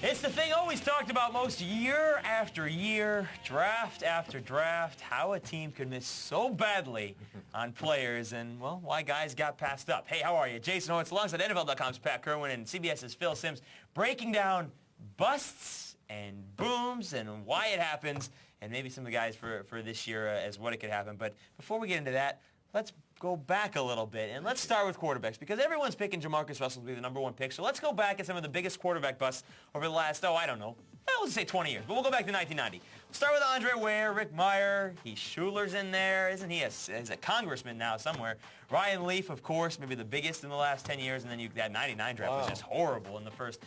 It's the thing always talked about most year after year, draft after draft, how a team could miss so badly on players and, well, why guys got passed up. Hey, how are you? Jason Horowitz alongside NFL.com's Pat Kirwan and CBS's Phil Simms breaking down busts and booms and why it happens and maybe some of the guys for this year as what it could happen. But before we get into that, let's go back a little bit, and let's start with quarterbacks, because everyone's picking Jamarcus Russell to be the #1 pick. So let's go back at some of the biggest quarterback busts over the last, I don't know, let's say 20 years, but we'll go back to 1990. We'll start with Andre Ware, Rick Meyer, Heath Schuler's in there, isn't he? He's a congressman now somewhere. Ryan Leaf, of course, maybe the biggest in the last 10 years, and then that 99 draft was just horrible in the first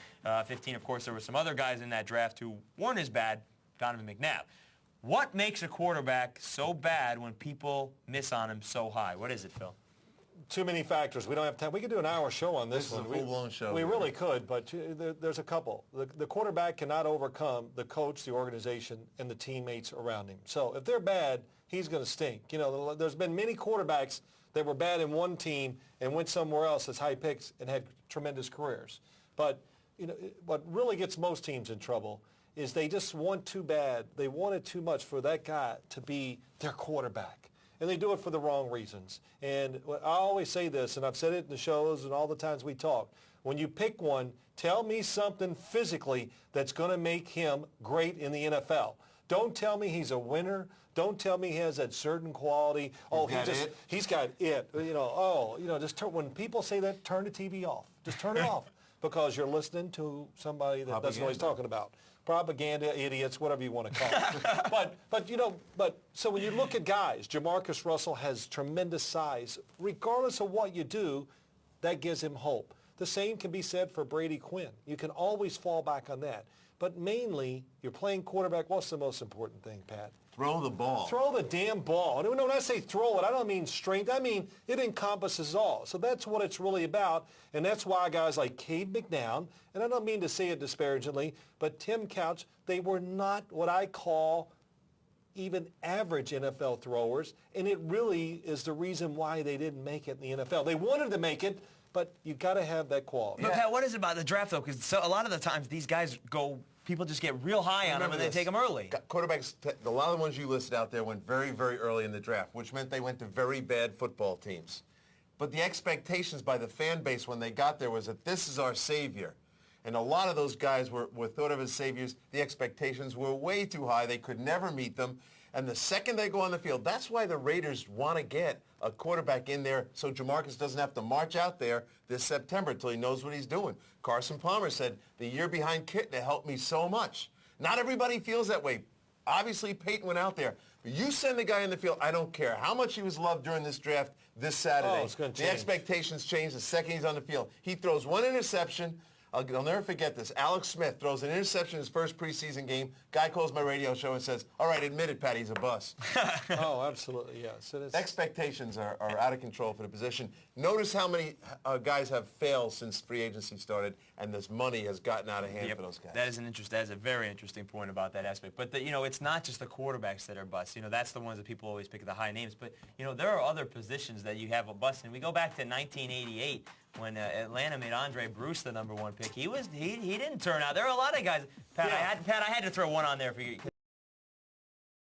15. Of course, there were some other guys in that draft who weren't as bad, Donovan McNabb. What makes a quarterback so bad when people miss on him so high? What is it, Phil? Too many factors. We don't have time. We could do an hour show on this one. This is a full-blown show. We really could, but there's a couple. The quarterback cannot overcome the coach, the organization, and the teammates around him. So if they're bad, he's going to stink. You know, there's been many quarterbacks that were bad in one team and went somewhere else as high picks and had tremendous careers. But you know, what really gets most teams in trouble is they just want too bad. They want it too much for that guy to be their quarterback. And they do it for the wrong reasons. And I always say this, and I've said it in the shows and all the times we talk, when you pick one, tell me something physically that's going to make him great in the NFL. Don't tell me he's a winner. Don't tell me he has that certain quality. Oh, he's got it. Just when people say that, turn the TV off. Just turn it off, because you're listening to somebody that doesn't know what he's talking about. Propaganda, idiots, whatever you want to call it. but so when you look at guys, Jamarcus Russell has tremendous size. Regardless of what you do, that gives him hope. The same can be said for Brady Quinn. You can always fall back on that. But mainly, you're playing quarterback. What's the most important thing, Pat? Throw the ball. Throw the damn ball. And when I say throw it, I don't mean strength. I mean it encompasses all. So that's what it's really about. And that's why guys like Cade McNown, and I don't mean to say it disparagingly, but Tim Couch, they were not what I call even average NFL throwers. And it really is the reason why they didn't make it in the NFL. They wanted to make it, but you got to have that quality. But Pat, what is it about the draft, though? Because a lot of the times these guys people just get real high on them and they take them early. Quarterbacks, a lot of the ones you listed out there went very, very early in the draft, which meant they went to very bad football teams. But the expectations by the fan base when they got there was that this is our savior. And a lot of those guys were thought of as saviors. The expectations were way too high. They could never meet them. And the second they go on the field, that's why the Raiders want to get a quarterback in there so Jamarcus doesn't have to march out there this September until he knows what he's doing. Carson Palmer said, the year behind Kitna helped me so much. Not everybody feels that way. Obviously, Peyton went out there. But you send the guy in the field, I don't care how much he was loved during this draft this Saturday. It's gonna change. The expectations change the second he's on the field. He throws one interception. I'll never forget this. Alex Smith throws an interception in his first preseason game. Guy calls my radio show and says, all right, admit it, Pat, he's a bust. Oh, absolutely, yes. It is. Expectations are out of control for the position. Notice how many guys have failed since free agency started, and this money has gotten out of hand for those guys. That is a very interesting point about that aspect. But, it's not just the quarterbacks that are busts. That's the ones that people always pick at the high names. But, there are other positions that you have a bust. And we go back to 1988 when Atlanta made Andre Bruce the #1 pick. He didn't turn out. There are a lot of guys. Pat, I had to throw one on there for you.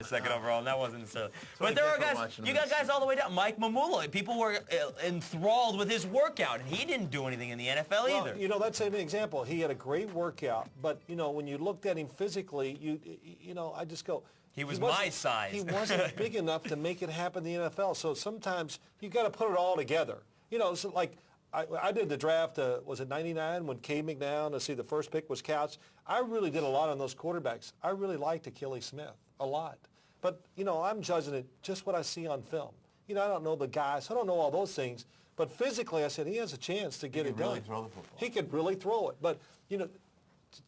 Second overall, and that wasn't necessarily. But there are guys, you got guys all the way down. Mike Mamula, people were enthralled with his workout, and he didn't do anything in the NFL either. That's an example. He had a great workout, but, when you looked at him physically, I just go, he was my size. He wasn't big enough to make it happen in the NFL, so sometimes you got to put it all together. So like, I did the draft, was it 99 when Cade McNown, the first pick was Couch. I really did a lot on those quarterbacks. I really liked Achilles Smith, a lot. But, I'm judging it just what I see on film. I don't know the guys. I don't know all those things. But physically, I said, he has a chance to get it done. He could really throw the football. He could really throw it. But,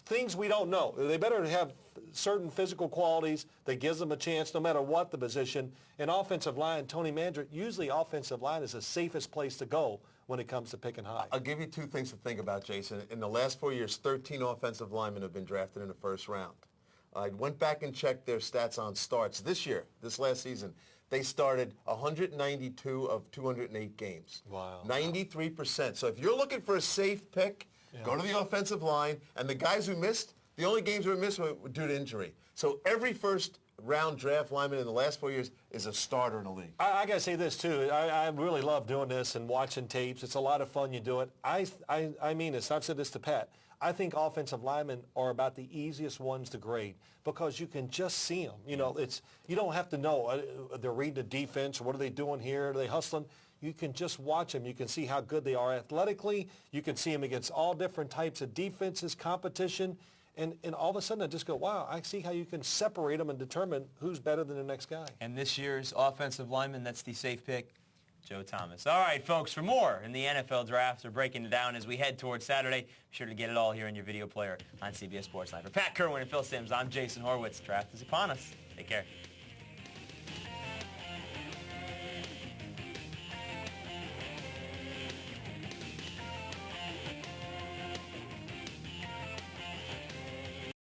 things we don't know. They better have certain physical qualities that gives them a chance no matter what the position. And offensive line, Tony Mandrake, usually offensive line is the safest place to go when it comes to picking high. I'll give you two things to think about, Jason. In the last 4 years, 13 offensive linemen have been drafted in the first round. I went back and checked their stats on starts this year, this last season. They started 192 of 208 games. Wow. 93%. So if you're looking for a safe pick, go to the offensive line. And the guys who missed, The only games we missed were due to injury. So every first-round draft lineman in the last 4 years is a starter in the league. I got to say this, too. I really love doing this and watching tapes. It's a lot of fun. You do it. I mean this. I've said this to Pat. I think offensive linemen are about the easiest ones to grade because you can just see them. You know, you don't have to know. They're reading the defense. What are they doing here? Are they hustling? You can just watch them. You can see how good they are athletically. You can see them against all different types of defenses, competition. And all of a sudden, I just go, wow, I see how you can separate them and determine who's better than the next guy. And this year's offensive lineman, that's the safe pick, Joe Thomas. All right, folks, for more in the NFL draft, we're breaking it down as we head towards Saturday. Be sure to get it all here in your video player on CBS Sports Line. For Pat Kirwan and Phil Simms, I'm Jason Horowitz. Draft is upon us. Take care.